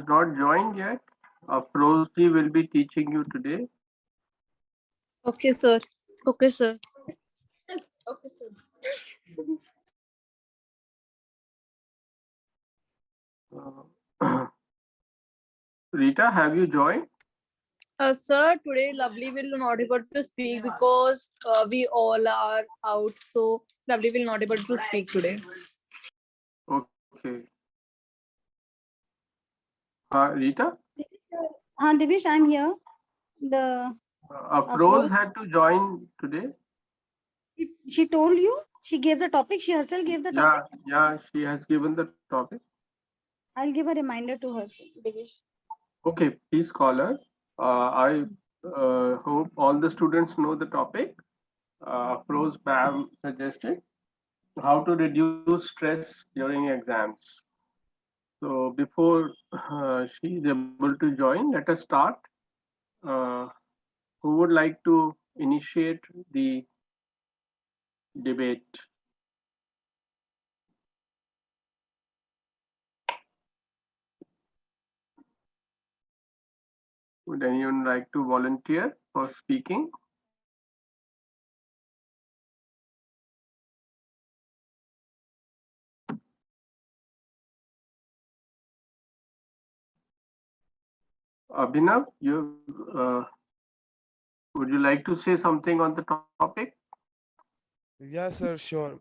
not joined yet. Afroz ji will be teaching you today. Okay, sir. Okay, sir. Okay, sir. Rita, have you joined? Sir, today Lovely will not able to speak because we all are out. So Lovely will not able to speak today. Okay. Rita? Divish, I'm here. The Afroz had to join today. she told you, she gave the topic, she herself gave the topic. Yeah, she has given the topic. I'll give a reminder to her, Divish. Okay, please call her. I hope all the students know the topic. Afroz Bam suggested how to reduce stress during exams. So before she is able to join, let us start. Uh, who would like to initiate the debate? Would anyone like to volunteer for speaking? Abhinav, would you like to say something on the topic? Yes, sir, sure.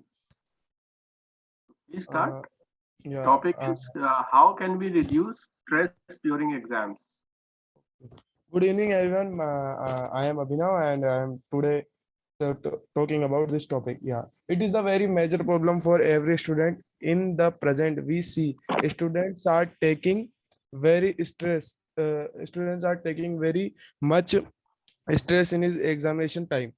Please start. Yeah. Topic is how can we reduce stress during exams? Good evening, everyone. I am Abhinav, and I am today talking about this topic. Yeah, it is a very major problem for every student. In the present, we see students are taking very stress. Students are taking very much stress in his examination time.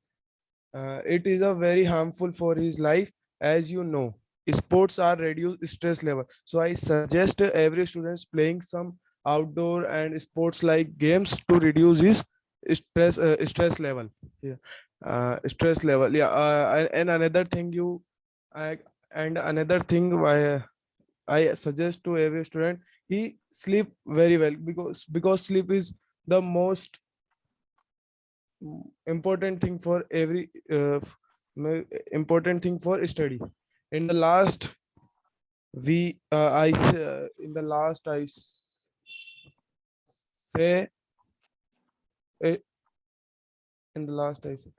It is a very harmful for his life, as you know. Sports are reduce stress level, so I suggest every students playing some outdoor and sports like games to reduce his stress level. Yeah, stress level. Yeah, and another thing I, and another thing why I suggest to every student, he sleep very well, because sleep is the most important thing for every important thing for study. In the last we I in the last I say uh, in the last I say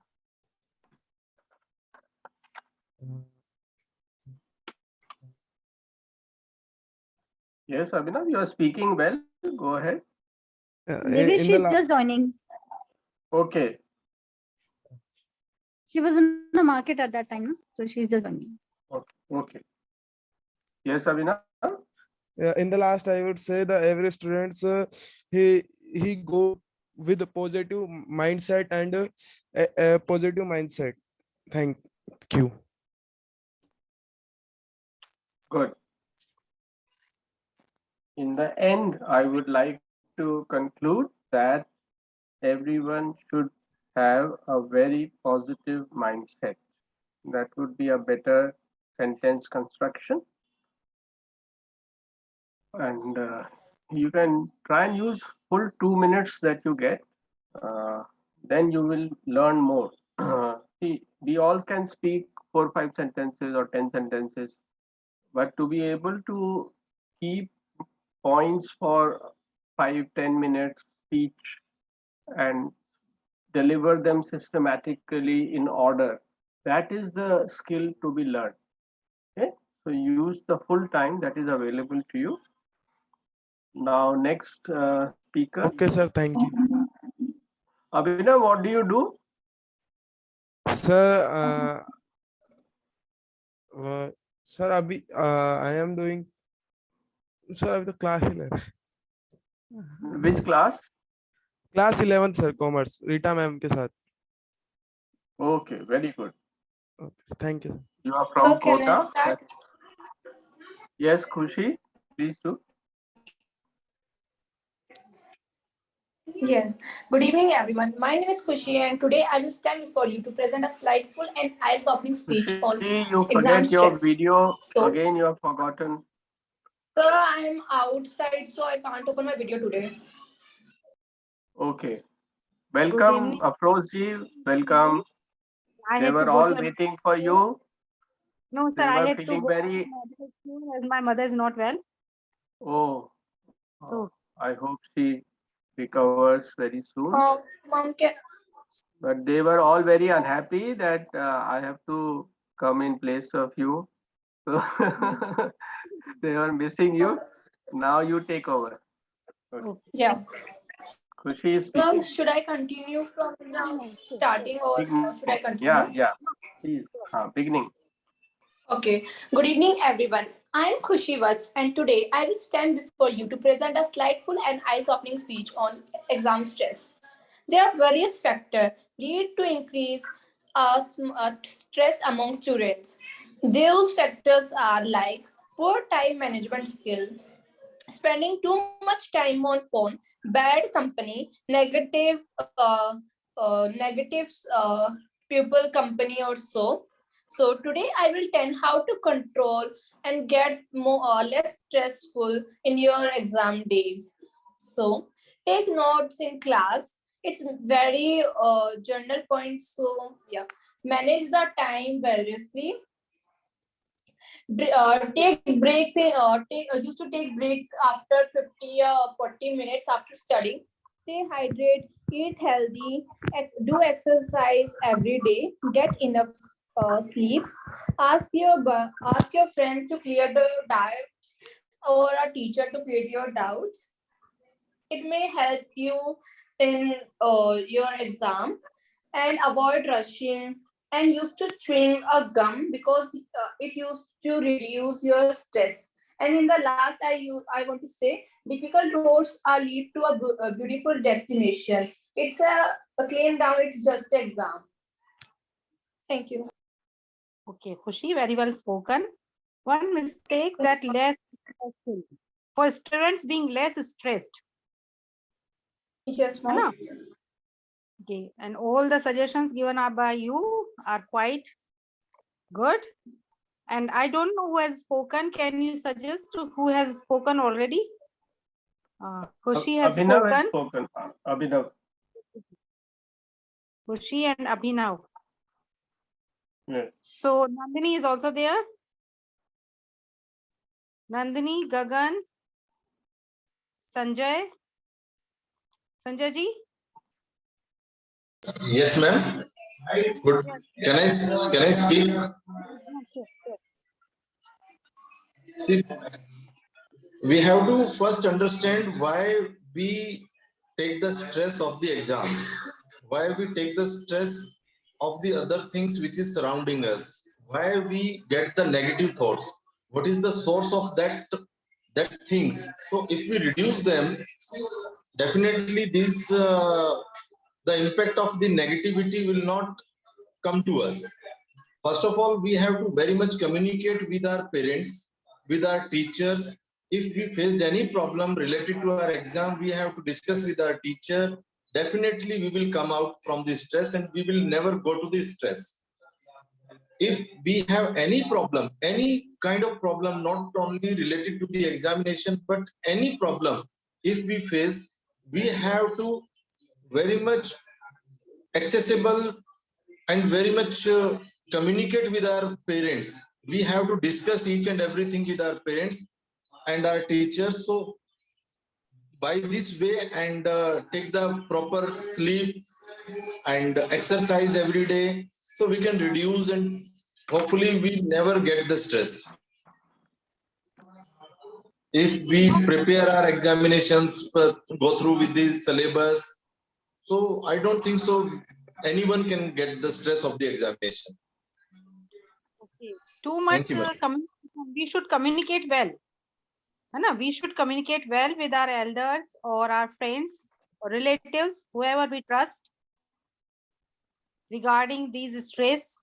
Yes, Abhinav, you are speaking well. Go ahead. Divish, in the she's just joining. Okay. She was in the market at that time, no? So she's just joining. Okay. Yes, Abhinav. in the last I would say the every students he go with a positive mindset and a positive mindset. Thank you. Good. In the end, I would like to conclude that everyone should have a very positive mindset. That would be a better sentence construction. And you can try and use full 2 minutes that you get. Then you will learn more. See, we all can speak 4 or 5 sentences or 10 sentences, but to be able to keep points for 5-10 minutes each and deliver them systematically in order, that is the skill to be learned. Okay, so use the full time that is available to you. Now next speaker. Okay, sir, thank you. Abhinav, what do you do? Sir, sir, I am doing, sir, the class 11. Which class? Class 11, sir, commerce. Rita ma'am के साथ. Okay, very good. Okay, thank you, sir. You are from Okay, Kota. let's start. Yes, Khushi, please do. Yes. Good evening, everyone. My name is Khushi, and today I will stand before you to present a slightful and eye-opening speech on Khushi, you exam forget your stress. video. So, Again, you have forgotten. Sir, I'm outside, so I can't open my video today. Okay. Good Welcome, evening. Afroz ji. Welcome. I They had to were go all to waiting for you. no, sir. They I were had to feeling go to very. my medical school as my mother is not well. Oh, So I hope she recovers very soon. Mom, can But they were all very unhappy that I have to come in place of you. So they were missing you. Now you take over. Okay. okay. yeah. Khushi is Now, speaking. should I continue from the No, sure, starting or Beginning. should I Yeah, continue? yeah. Please. Beginning. Okay. Good evening, everyone. I'm Khushi Vats, and today I will stand before you to present a slightful and eye-opening speech on exam stress. There are various factors lead to increase stress among students. Those factors are like poor time management skill, spending too much time on phone, bad company, negative people company or so. So today I will tell how to control and get more less stressful in your exam days. So take notes in class. It's very journal points. So yeah, manage the time variously. Take breaks used to take breaks after 50 or 40 minutes after studying. Stay hydrated, eat healthy, do exercise every day, get enough sleep. Ask your friend to clear the doubts or a teacher to clear your doubts. It may help you in your exam, and avoid rushing, and used to chewing a gum because it used to reduce your stress. And in the last, I want to say difficult roads are lead to a beautiful destination. It's a claim down. It's just exam. Thank you. okay. Khushi, very well spoken. One mistake that less stressful for students being less stressed. Yes, है ma'am. ना? Okay, and all the suggestions given up by you are quite good. And I don't know who has spoken. Can you suggest who has spoken already? Khushi has Abhinav has spoken. spoken. Abhinav. Khushi and Abhinav. Yeah. So Nandini is also there. Nandini, Gagan, Sanjay. Sanjay ji? Yes, ma'am. Good. Can I speak? See, we have to first understand why we take the stress of the exams, why we take the stress of the other things which is surrounding us, why we get the negative thoughts. What is the source of that things? So if we reduce them, definitely this the impact of the negativity will not come to us. First of all, we have to very much communicate with our parents, with our teachers. If we faced any problem related to our exam, we have to discuss with our teacher. Definitely, we will come out from the stress and we will never go to the stress. If we have any problem, any kind of problem, not only related to the examination, but any problem, if we face, we have to very much accessible and very much communicate with our parents. We have to discuss each and everything with our parents and our teachers. So by this way, and take the proper sleep and exercise every day, so we can reduce and hopefully we never get the stress. If we prepare our examinations, go through with the syllabus, so I don't think so anyone can get the stress of the examination. Okay. Too much Thank you, ma'am. we should communicate well. We should communicate well with our elders or our friends or relatives, whoever we trust, regarding these stress.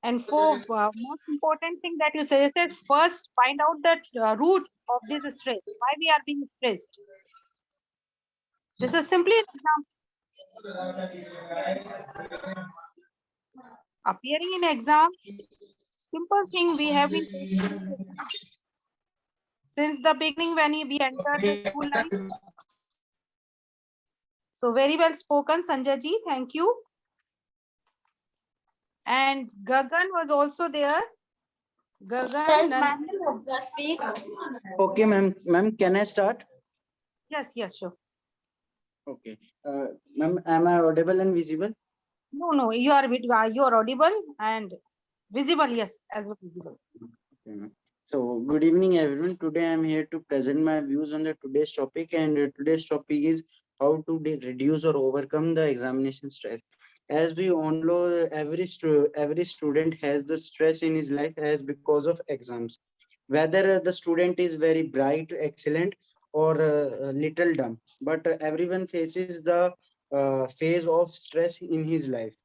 And for most important thing that you suggested, first find out the root of this stress, why we are being stressed. This is simply an example. Appearing in exam simple thing we have been taking since the beginning when we entered the school life. So very well spoken, Sanjay ji. Thank you. And Gagan was also there. Gagan. Ma'am, can Hafsa speak? Okay, ma'am. Ma'am, can I start? Yes, sure. Okay. Ma'am, am I audible and visible? No, you are audible and visible. Yes, as well visible. Okay, ma'am. So, good evening, everyone. Today, I am here to present my views on the today's topic, and today's topic is how to reduce or overcome the examination stress. As we all know, every student has the stress in his life as because of exams. Whether the student is very bright, excellent, or little dumb, but everyone faces the phase of stress in his life.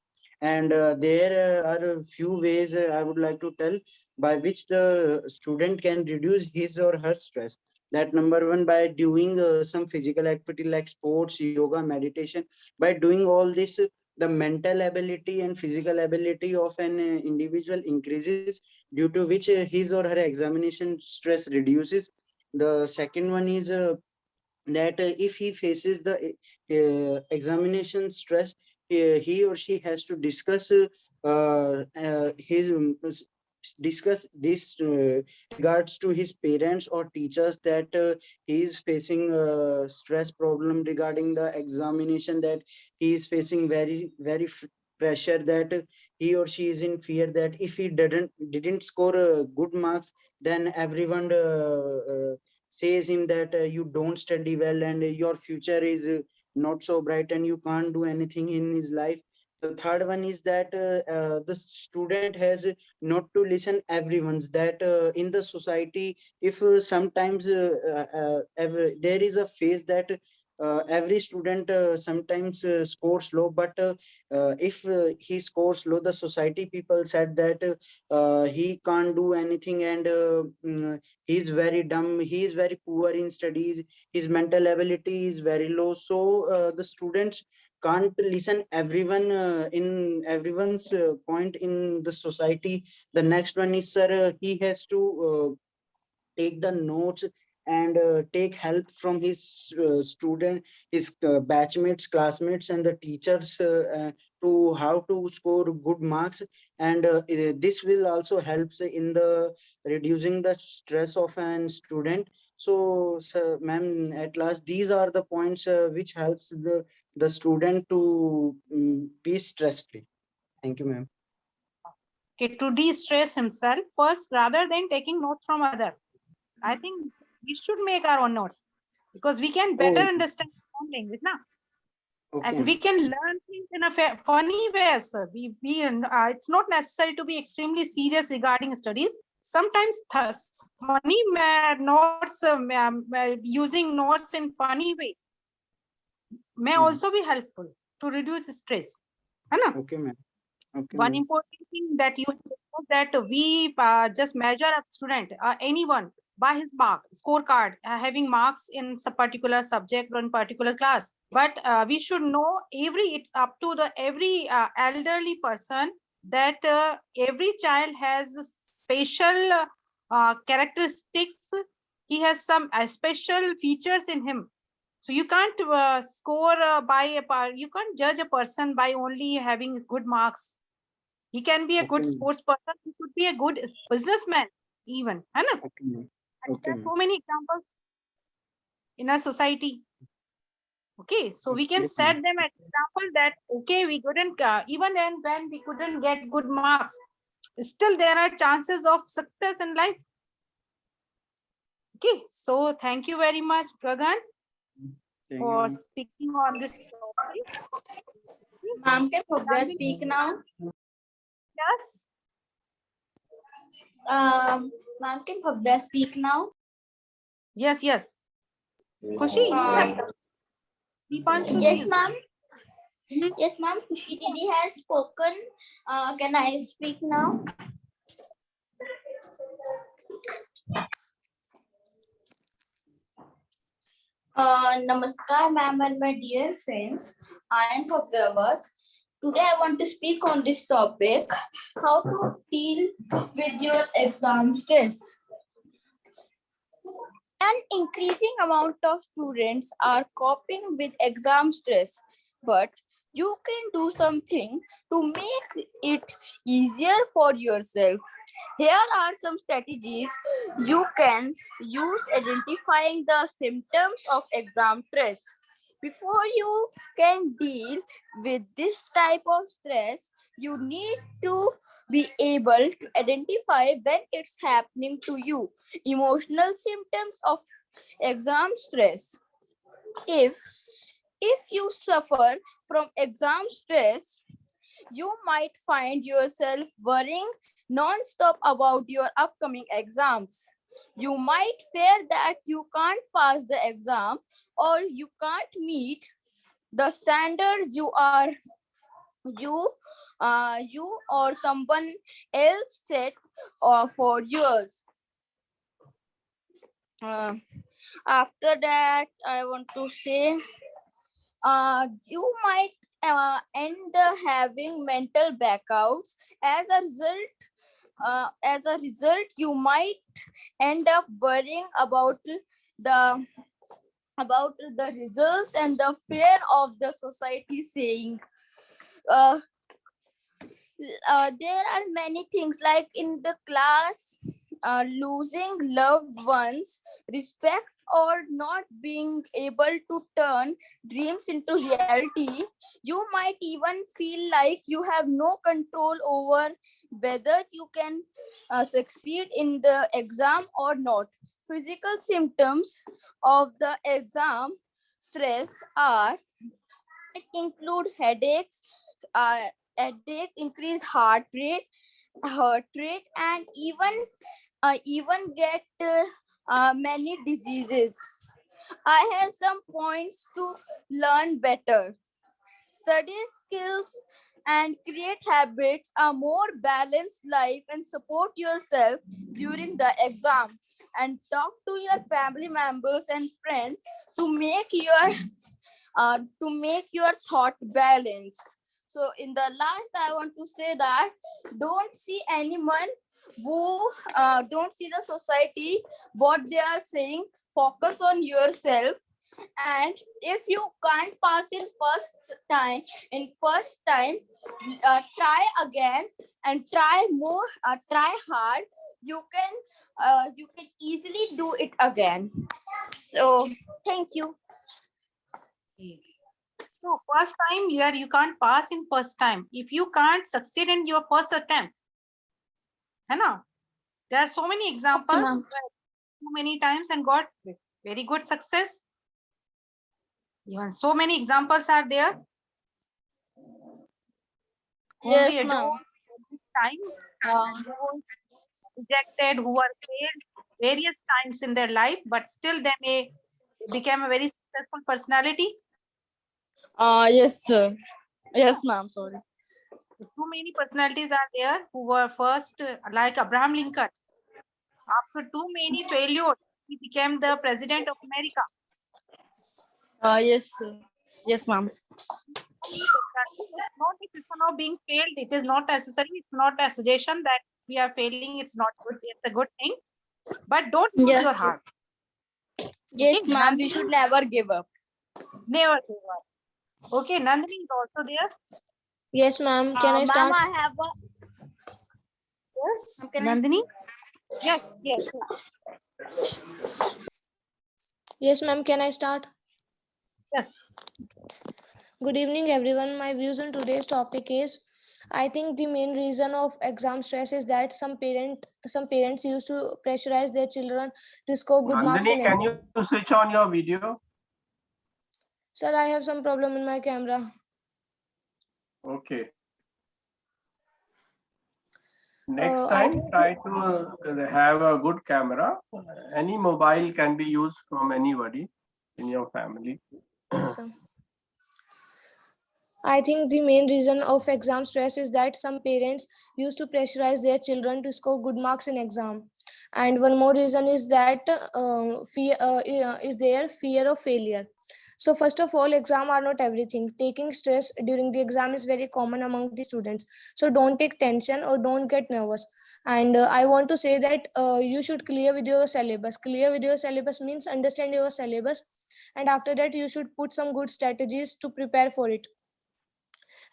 And there are a few ways I would like to tell by which the student can reduce his or her stress. That number one, by doing some physical activity like sports, yoga, meditation. By doing all this, the mental ability and physical ability of an individual increases, due to which his or her examination stress reduces. The second one is that if he faces the examination stress, he or she has to discuss his discuss this regards to his parents or teachers, that he is facing a stress problem regarding the examination, that he is facing pressure, that he or she is in fear that if he didn't score good marks, then everyone says him that you don't study well and your future is not so bright and you can't do anything in his life. The third one is that the student has not to listen everyone's, that in the society, if sometimes there is a phase that every student sometimes scores low, but if he scores low, the society people said that he can't do anything, and he's very dumb, he is very poor in studies, his mental ability is very low. So the students can't listen everyone in everyone's point in the society. The next one is, sir, he has to take the notes and take help from his student, his batchmates, classmates, and the teachers to how to score good marks. And this will also helps in the reducing the stress of an student. So, sir, ma'am, at last, these are the points which helps the student to be stress free. Thank you, ma'am. Okay, to de-stress himself first rather than taking notes from other. I think we should make our own notes because we can better understand our own language now. Okay. And we can learn things in a funny way, sir. It's not necessary to be extremely serious regarding studies. Sometimes funny notes, using notes in funny way may also be helpful to reduce stress. Okay, ma'am. Okay, One ma'am. important thing that you know, that we just measure a student, anyone, by his mark scorecard, having marks in some particular subject or in particular class. But we should know it's up to the every elderly person that every child has special characteristics. He has some special features in him. So you can't score you can't judge a person by only having good marks. He can be a good sports person. He could be a good businessman even. Okay. There are so many examples in our society. Okay, so we can set them an example that, okay, we couldn't, even when we couldn't get good marks, still there are chances of success in life. Okay, so thank you very much, Gagan, for speaking on this topic. Ma'am, can Hafsa speak now? Yes. Ma'am, can Hafsa speak now? Yes. Khushi, Deepanshu, Yes, please. ma'am. Yes, ma'am. Khushi Didi has spoken. Can I speak now? Namaskar, ma'am, and my dear friends. I am Hafsa. Today I want to speak on this topic, how to deal with your exam stress. An increasing amount of students are coping with exam stress, but you can do something to make it easier for yourself. Here are some strategies you can use identifying the symptoms of exam stress. Before you can deal with this type of stress, you need to be able to identify when it's happening to you. Emotional symptoms of exam stress. If if you suffer from exam stress, you might find yourself worrying non-stop about your upcoming exams. You might fear that you can't pass the exam or you can't meet the standards you or someone else set for yours. Uh, After that, I want to say you might end up having mental backouts. As a result, you might end up worrying the the results and the fear of the society saying. Uh, there are many things like in the class, losing loved ones, respect, or not being able to turn dreams into reality. You might even feel like you have no control over whether you can succeed in the exam or not. Physical symptoms of the exam stress are it include headache, increased heart rate, and even get many diseases. I have some points to learn better. Study skills and create habits, a more balanced life, and support yourself during the exam. And talk to your family members and friends to make your thought balanced. So in the last, I want to say that don't see anyone who don't see the society what they are saying. Focus on yourself, and if you can't pass in first time, try again and try more. Try hard. You can easily do it again. So thank you. Okay. So first time, here you can't pass in first time. If you can't succeed in your first attempt, है ना? There are so many examples ma'am. where too many times and got very good success. Even so many examples are there. Yes, Only ma'am. time who were rejected, who were failed various times in their life, but still they may become a very successful personality. Yes, sir. Yes, ma'am. Sorry. Too many personalities are there who were first, like Abraham Lincoln. After too many failures, he became the president of America. Yes, sir. Yes, ma'am. It's not a question of being failed. It is not necessary. It's not a suggestion that we are failing. It's not good. It's a good thing. But don't lose Yes, your sir. heart. Yes, Okay, ma'am. We Nandini, should never give up. never give up. Okay, Nandini is also there. Yes, ma'am. Can I Ma'am, start? I have a. Yes, Can I- Nandini. Yes, yes, Yes, ma'am. Can I start? yes. Good evening, everyone. My views on today's topic is I think the main reason of exam stress is that some parents used to pressurize their children to score good marks Nandini, in can you switch on your video? Sir, I have some problem in my camera. Okay. Next I time, think try to have a good camera. Any mobile can be used from anybody in your family. yes, sir. I think the main reason of exam stress is that some parents used to pressurize their children to score good marks in exam, and one more reason is that fear of failure. So first of all, exam are not everything. Taking stress during the exam is very common among the students. So don't take tension or don't get nervous. And I want to say that you should clear with your syllabus. Clear with your syllabus means understand your syllabus, and after that you should put some good strategies to prepare for it.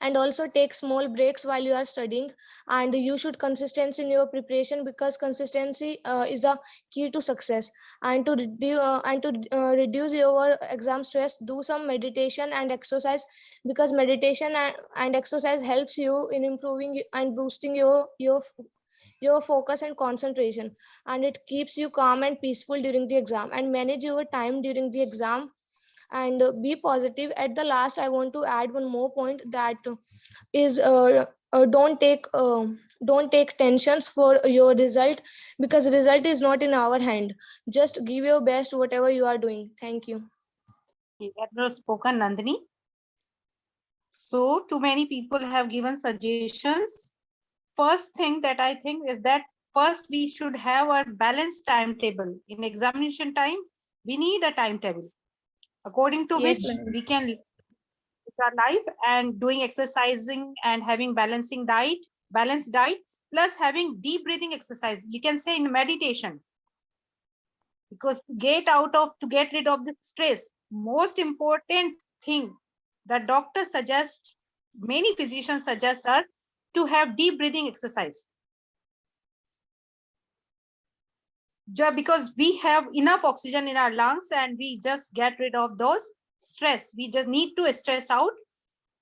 And also take small breaks while you are studying, and you should consistency in your preparation, because consistency is a key to success. And reduce your exam stress, do some meditation and exercise, because meditation and exercise helps you in improving and boosting your focus and concentration, and it keeps you calm and peaceful during the exam. And manage your time during the exam, and be positive. At the last, I want to add one more point, that is don't take tensions for your result, because result is not in our hand. Just give your best whatever you are doing. Thank you. That was spoken, Nandini. So too many people have given suggestions. First thing that I think is that first we should have a balanced timetable. In examination time, we need a timetable according to Yes, which ma'am. we can live our life, and doing exercising and having balanced diet, plus having deep breathing exercise. You can say in meditation, because to get rid of the stress, most important thing the doctor suggests, many physicians suggest us to have deep breathing exercise. Just because we have enough oxygen in our lungs and we just get rid of those stress. We just need to stress out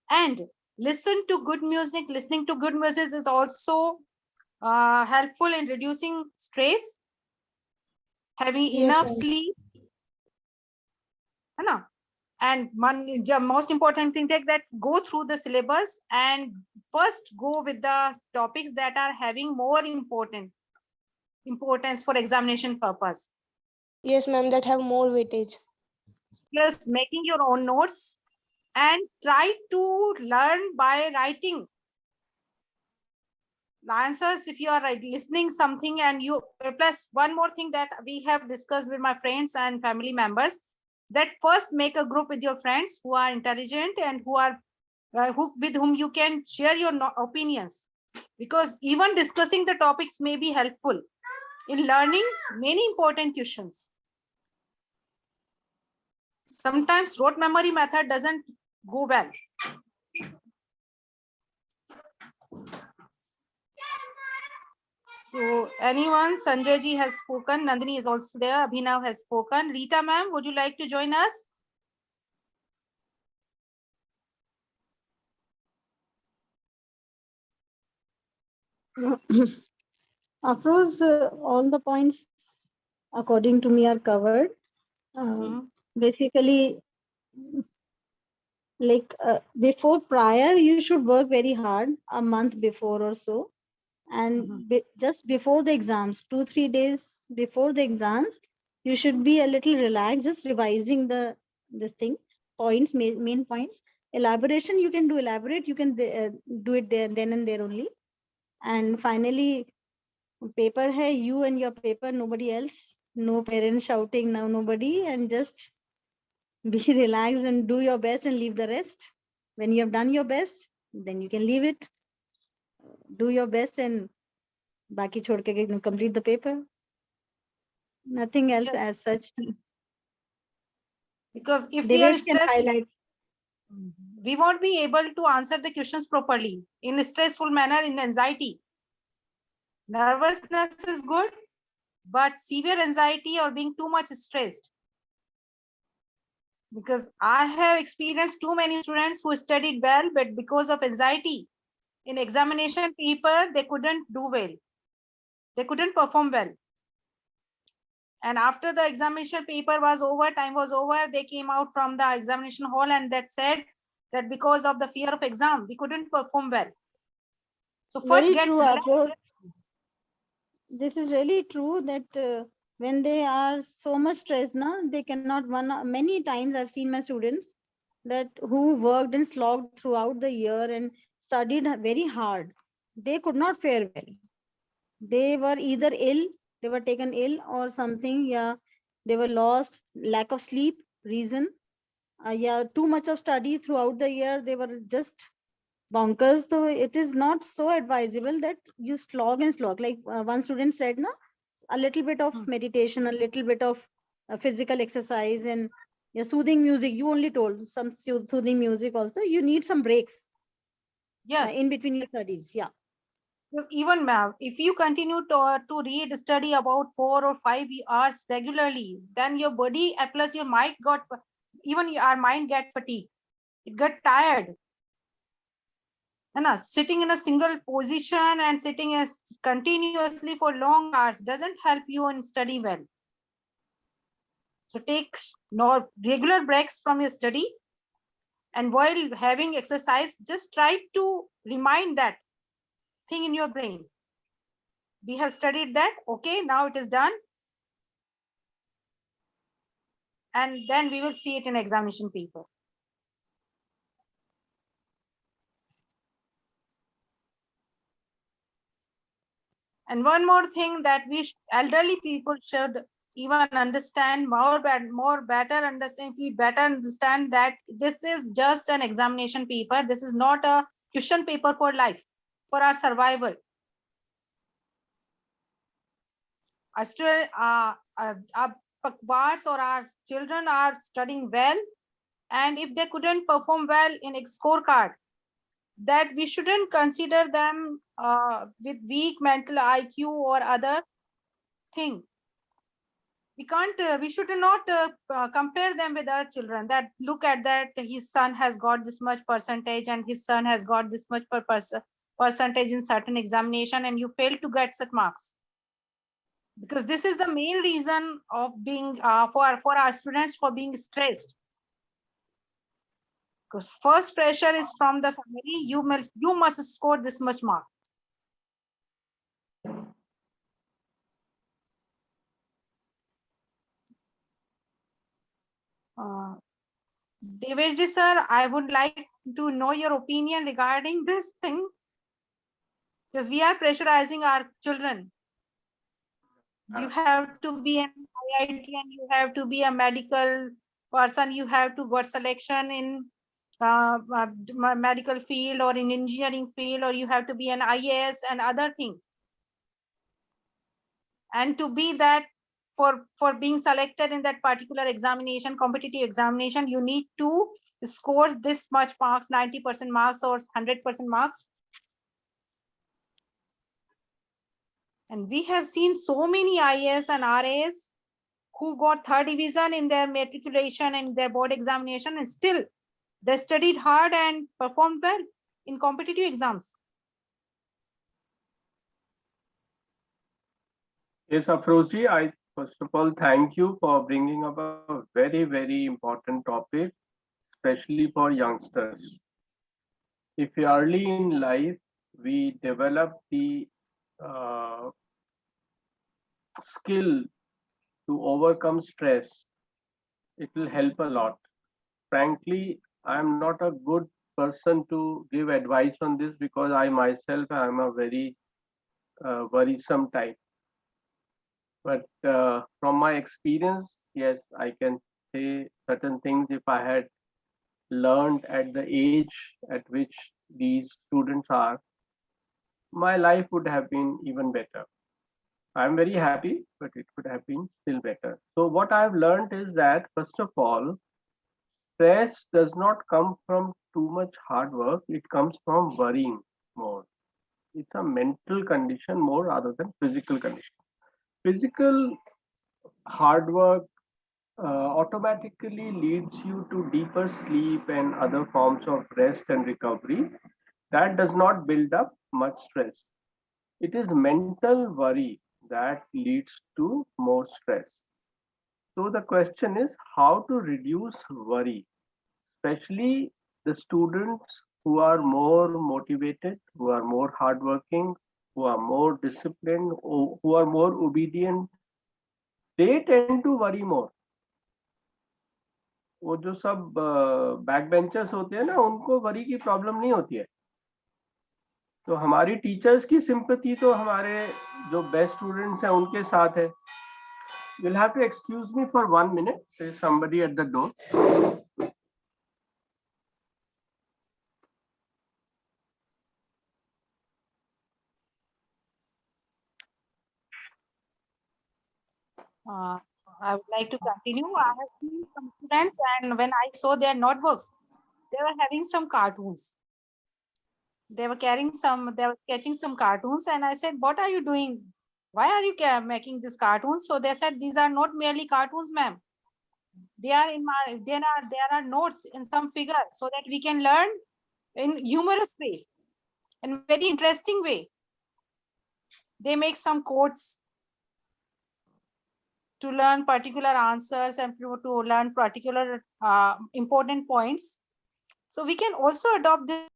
and listen to good music. Listening to good music is also helpful in reducing stress. Having Yes, enough ma'am. sleep. And the most important thing that go through the syllabus and first go with the topics that are having more importance for examination purpose. Yes, ma'am, that have more weightage. Plus making your own notes and try to learn by writing the answers if you are listening something. And you plus one more thing that we have discussed with my friends and family members, that first make a group with your friends who are intelligent and who are with whom you can share your opinions, because even discussing the topics may be helpful in learning many important questions. Sometimes rote memory method doesn't go well. So anyone, Sanjay ji has spoken, Nandini is also there, Abhinav has spoken. Rita ma'am, would you like to join us? Afroz, all the points according to me are covered. Basically, like before prior, you should work very hard a month before or so. And just before the exams, 2-3 days before the exams, you should be a little relaxed, just revising this thing, points, main points. Elaboration, you can do elaborate, you can do it there, then and there only. And finally, paper hai, you and your paper, nobody else, no parents shouting, now nobody, and just be relaxed and do your best and leave the rest. When you have done your best, then you can leave it. Do your best and baki chhod ke complete the paper. Nothing else as such. Because if we are Devesh can stressed, highlight. we won't be able to answer the questions properly in a stressful manner, in anxiety. Nervousness is good, but severe anxiety or being too much stressed. Because I have experienced too many students who studied well, but because of anxiety in examination paper, they couldn't do well. They couldn't perform well. And after the examination paper was over, time was over, they came out from the examination hall and that said that because of the fear of exam, we couldn't perform well. So first Very get true, relaxed. Afroz. This is really true that when they are so much stressed, they cannot many times I've seen my students that who worked and slogged throughout the year and studied very hard. They could not fare well. They were either ill, they were taken ill or something. Yeah, they were lost, lack of sleep, reason. Yeah, too much of study throughout the year, they were just bonkers. So it is not so advisable that you slog and slog. Like one student said, na, a little bit of meditation, a little bit of physical exercise, and yeah, soothing music. You only told some soothing music also. You need some breaks Yes. in between your studies. Yeah. Because even ma'am, if you continue to read, study about 4 or 5 hours regularly, then your body and plus your mind even our mind get fatigued. It got tired. And sitting in a single position and sitting as continuously for long hours doesn't help you in study well. So take regular breaks from your study, and while having exercise, just try to remind that thing in your brain. We have studied that. Okay, now it is done. And then we will see it in examination paper. And one more thing that elderly people should even understand more better understand. We better understand that this is just an examination paper. This is not a question paper for life, for our survival. Our Pakwas or our children are studying well, and if they couldn't perform well in a scorecard, that we shouldn't consider them with weak mental IQ or other thing. We should not compare them with our children, that look at that his son has got this much percentage and his son has got this much percentage in certain examination, and you fail to get such marks. Because this is the main reason of being for our students for being stressed. Because first pressure is from the family. You must score this much mark. Deveshji sir, I would like to know your opinion regarding this thing, because we are pressurizing our children. You have to be an IIT and you have to be a medical person. You have to got selection in medical field or in engineering field, or you have to be an IAS and other thing. And to be that for being selected in that particular examination, competitive examination, you need to score this much marks, 90% marks or 100% marks. And we have seen so many IAS and RAs who got third division in their matriculation and their board examination, and still they studied hard and performed well in competitive exams. Yes, Afrozji, I first of all thank you for bringing up a very, very important topic, especially for youngsters. If early in life we develop the skill to overcome stress, it will help a lot. Frankly, I am not a good person to give advice on this because I myself am a very worrisome type. But from my experience, yes, I can say certain things if I had learned at the age at which these students are, my life would have been even better. I'm very happy, but it could have been still better. So what I've learned is that, first of all, stress does not come from too much hard work. It comes from worrying more. It's a mental condition more rather than physical condition. Physical hard work automatically leads you to deeper sleep and other forms of rest and recovery. That does not build up much stress. It is mental worry that leads to more stress. So the question is how to reduce worry, especially the students who are more motivated, who are more hardworking, who are more disciplined, who are more obedient. They tend to worry more. वो जो सब back benchers होते हैं ना, उनको worry की problem नहीं होती है. तो हमारी टीचर्स की सिंपैथी तो हमारे जो बेस्ट स्टूडेंट्स हैं उनके साथ है. You'll have to excuse me for 1 minute. There is somebody at the door. I would like to continue. I have seen some students, and when I saw their notebooks, they were having some cartoons. They were sketching some cartoons, and I said, "What are you doing? Why are you making these cartoons?" So they said, "These are not merely cartoons, ma'am. There are notes in some figure so that we can learn in humorous way, in very interesting way." They make some quotes to learn particular answers and to learn particular important points. So we can also adopt this.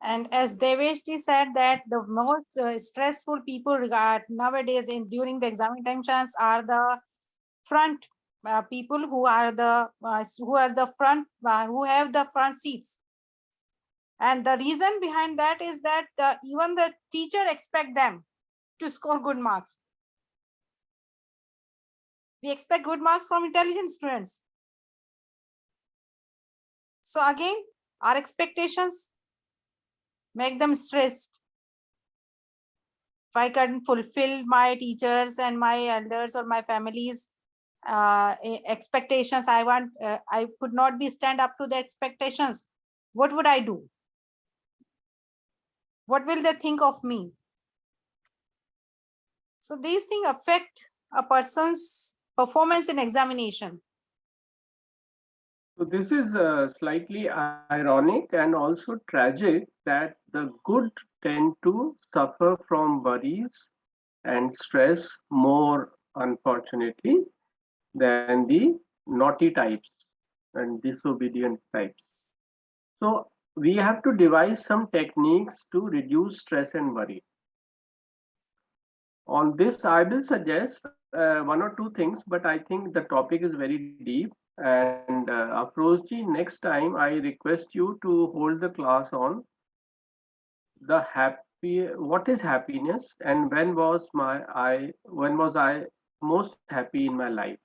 And as Deveshji said that the most stressful people regard nowadays during the examinations are the front people who have the front seats. And the reason behind that is that even the teacher expect them to score good marks. We expect good marks from intelligent students. So again, our expectations make them stressed. If I can fulfill my teachers and my elders or my family's expectations, I could not be stand up to the expectations. What would I do? What will they think of me? So these things affect a person's performance in examination. So this is slightly ironic and also tragic that the good tend to suffer from worries and stress more, unfortunately, than the naughty types and disobedient types. So we have to devise some techniques to reduce stress and worry. On this, I will suggest one or two things, but I think the topic is very deep. And Afrozji, next time I request you to hold the class on the happy. What is happiness, and when was I most happy in my life?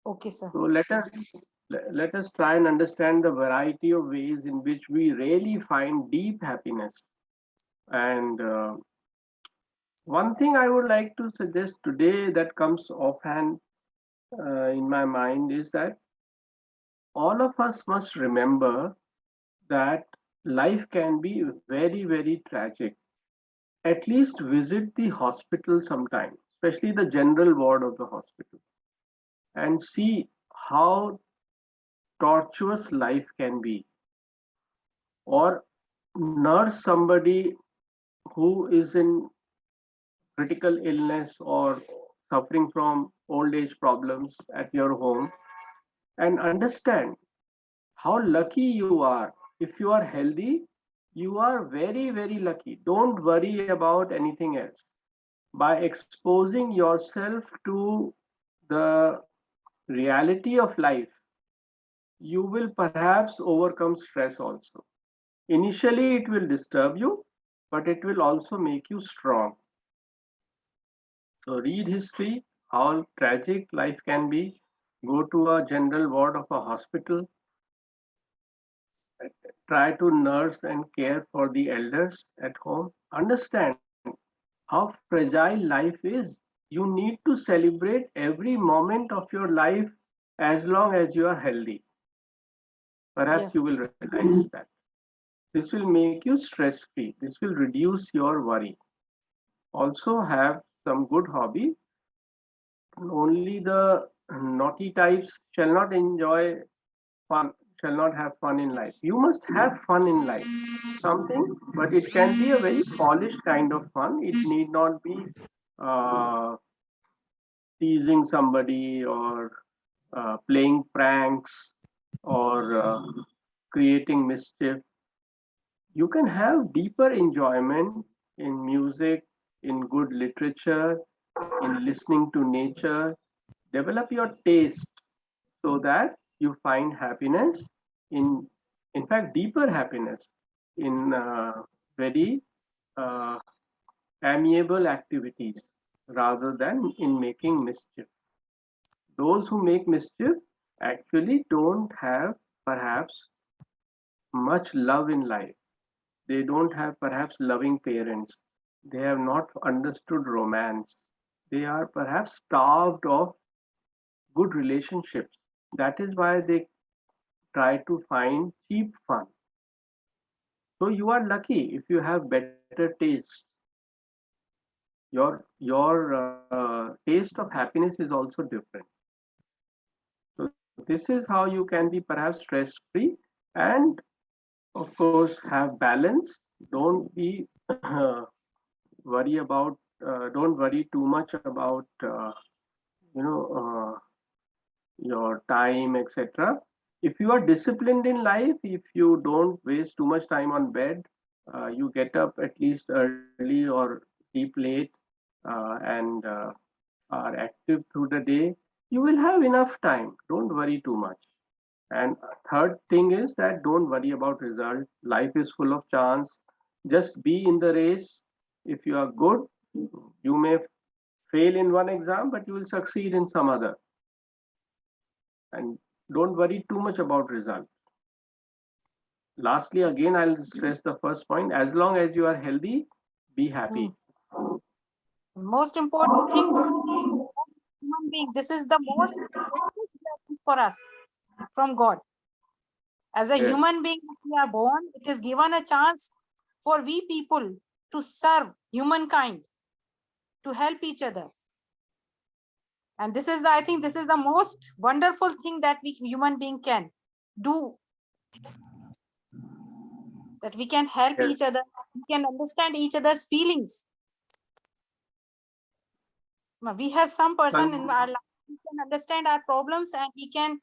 Okay, sir. So let us try and understand the variety of ways in which we really find deep happiness. And one thing I would like to suggest today that comes offhand in my mind is that all of us must remember that life can be very, very tragic. At least visit the hospital sometime, especially the general ward of the hospital, and see how tortuous life can be. Or nurse somebody who is in critical illness or suffering from old age problems at your home, and understand how lucky you are. If you are healthy, you are very, very lucky. Don't worry about anything else. By exposing yourself to the reality of life, you will perhaps overcome stress also. Initially, it will disturb you, but it will also make you strong. So, read history, how tragic life can be. Go to a general ward of a hospital, try to nurse and care for the elders at home. Understand how fragile life is. You need to celebrate every moment of your life as long as you are healthy. Perhaps Yes. you will realize that. This will make you stress free. This will reduce your worry. Also, have some good hobby. Only the naughty types shall not enjoy fun, shall not have fun in life. You must have fun in life. Something, but it can be a very polished kind of fun. It need not be uh, teasing somebody or playing pranks or creating mischief. You can have deeper enjoyment in music, in good literature, in listening to nature. develop your taste so that you find happiness in fact, deeper happiness in very uh, amiable activities rather than in making mischief. Those who make mischief actually don't have perhaps much love in life. They don't have perhaps loving parents. They have not understood romance. They are perhaps starved of good relationships. That is why they try to find cheap fun. So you are lucky if you have better taste. Your taste of happiness is also different. So this is how you can be perhaps stress free and of course have balance. Don't be worry about don't worry too much about you know your time, etc. If you are disciplined in life, if you don't waste too much time on bed, you get up at least early or sleep late, and are active through the day, you will have enough time. Don't worry too much. And third thing is that don't worry about result. Life is full of chance. Just be in the race. If you are good, you may fail in one exam, but you will succeed in some other. And don't worry too much about result. Lastly, again, I'll stress the first point. As long as you are healthy, be happy. Most important thing, human being, this is the most precious blessing for us from God. As a Yes. human being, we are born, it is given a chance for we people to serve humankind, to help each other. And this is the, I think this is the most wonderful thing that we human being can do. That we can help Yes. each other, we can understand each other's feelings. We have some person in our life who can understand our problems and he can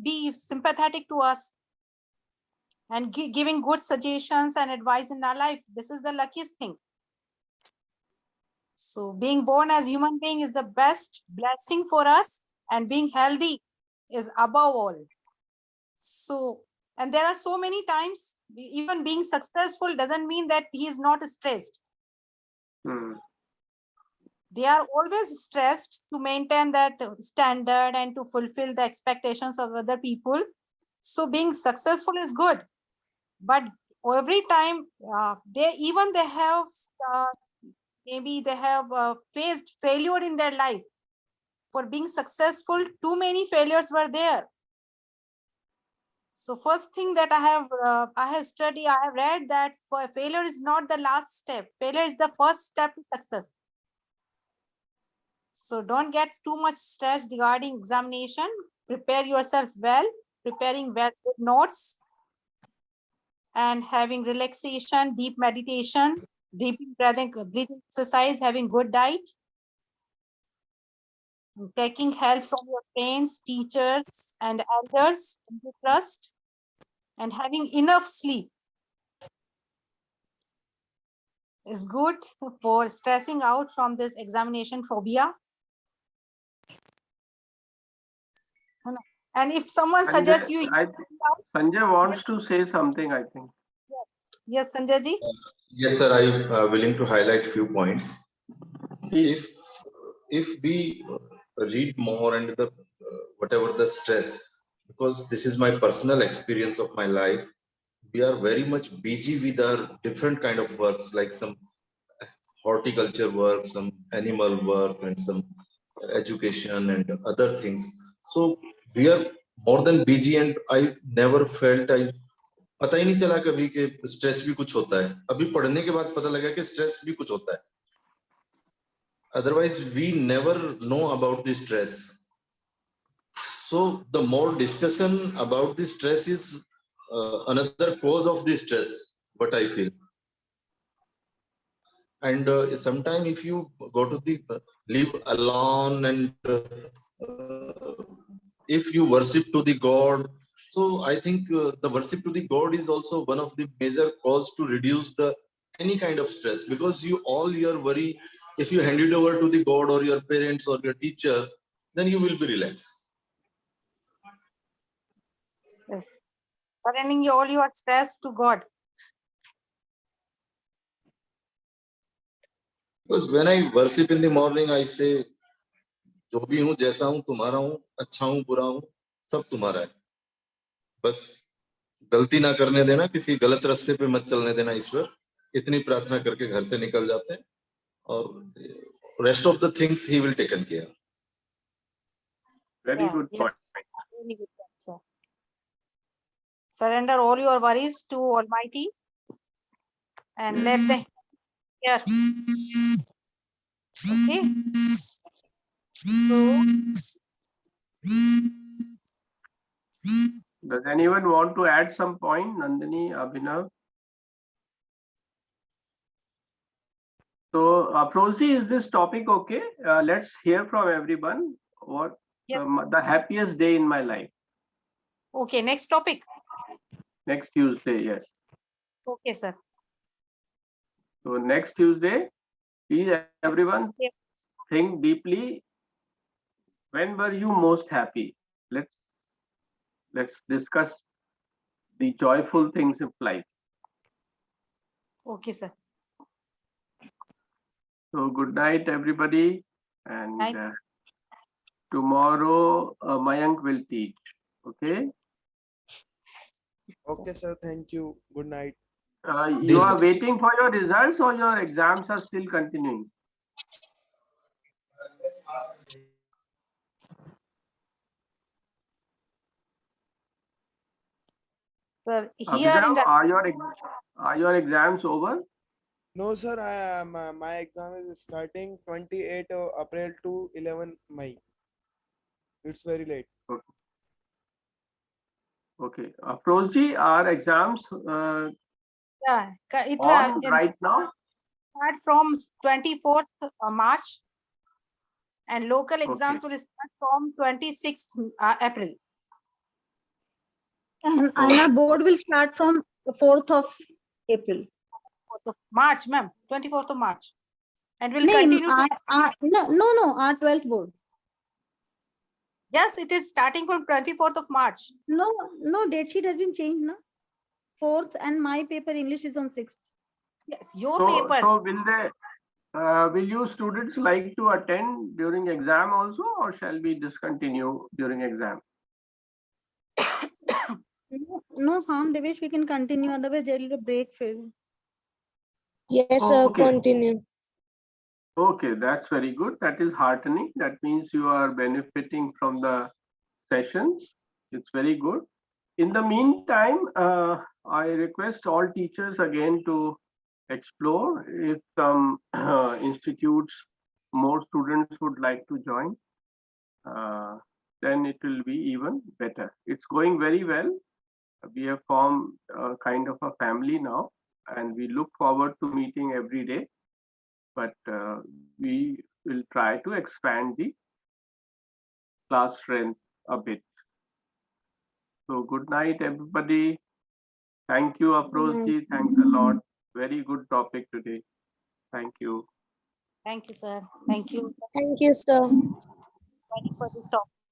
be sympathetic to us and giving good suggestions and advice in our life. This is the luckiest thing. So being born as human being is the best blessing for us, and being healthy is above all. So, and there are so many times, even being successful doesn't mean that he is not stressed. They are always stressed to maintain that standard and to fulfill the expectations of other people. So being successful is good, but every time they have maybe they have faced failure in their life. For being successful, too many failures were there. So first thing that I have studied, I have read that for failure is not the last step. Failure is the first step to success. So don't get too much stressed regarding examination. Prepare yourself well, preparing well good notes, and having relaxation, deep meditation, deep breathing exercise, having good diet, taking help from your friends, teachers, and elders you trust, and having enough sleep is good for stressing out from this examination phobia. And if someone suggests you, Sanjay wants to say something, I think. Yes, Sanjay ji. Yes, sir. I'm willing to highlight few points. If we read more and the whatever the stress, because this is my personal experience of my life, we are very much busy with our different kind of works, like some horticulture work, some animal work, and some education and other things. So we are more than busy, and I never felt पता ही नहीं चला कभी कि stress भी कुछ होता है. अभी पढ़ने के बाद पता लगा कि स्ट्रेस भी कुछ होता है. Otherwise, we never know about the stress. So the more discussion about the stress is another cause of the stress, what I feel. And sometimes if you go to the live alone and if you worship to the God, so I think the worship to the God is also one of the major cause to reduce the any kind of stress, because you all your worry, if you hand it over to the God or your parents or your teacher, then you will be relaxed. Yes. Surrendering all your stress to God. Because when I worship in the morning, I say, जो भी हूँ, जैसा हूँ, तुम्हारा हूँ, अच्छा हूँ, बुरा हूँ, सब तुम्हारा है. बस गलती ना करने देना, किसी गलत रास्ते पे मत चलने देना ईश्वर. इतनी प्रार्थना करके घर से निकल जाते हैं और rest of the things he will taken care. Very good Yes. point. Really good point, sir. Surrender all your worries to Almighty and let the here. Okay. So Does anyone want to add some point, Nandini, Abhinav? So, Afrozi, is this topic okay? Let's hear from everyone. What Yes. the happiest day in my life? okay, next topic. Next Tuesday, yes. Okay, sir. So next Tuesday, please everyone Yeah. think deeply. When were you most happy? Let's discuss the joyful things of life. Okay, sir. So good night, everybody, and Night. tomorrow Mayank will teach. Okay. Okay, sir. Thank you. Good night. You are waiting for your results, or your exams are still continuing? Sir, here in Abhinav, the are your exams over? No, sir. My exam is starting 28 of April to 11 May. It's very late. Okay. Afrozji, are exams yeah, it on right now? start from 24th March and local exams will start from 26th April. And our board will start from the 4th of April. 4th of March, ma'am. 24th of March. And will No, continue. no, our 12th board. Yes, it is starting from 24th of March. No, date sheet has been changed, no? 4th and my paper English is on 6th. Yes, your So papers. will you students like to attend during exam also, or shall we discontinue during exam? No harm, Devesh, we can continue, otherwise there will be a break. Yes, sir. Okay. Continue. Okay, that's very good. That is heartening. That means you are benefiting from the sessions. It's very good. In the meantime, I request all teachers again to explore if some institutes, more students would like to join, then it will be even better. It's going very well. We have formed a kind of a family now, and we look forward to meeting every day. But we will try to expand the class strength a bit. So good night, everybody. Thank you, Afrozji. Thanks a lot. Very good topic today. Thank you. Thank you, sir. Thank you Thank you, sir. for this topic.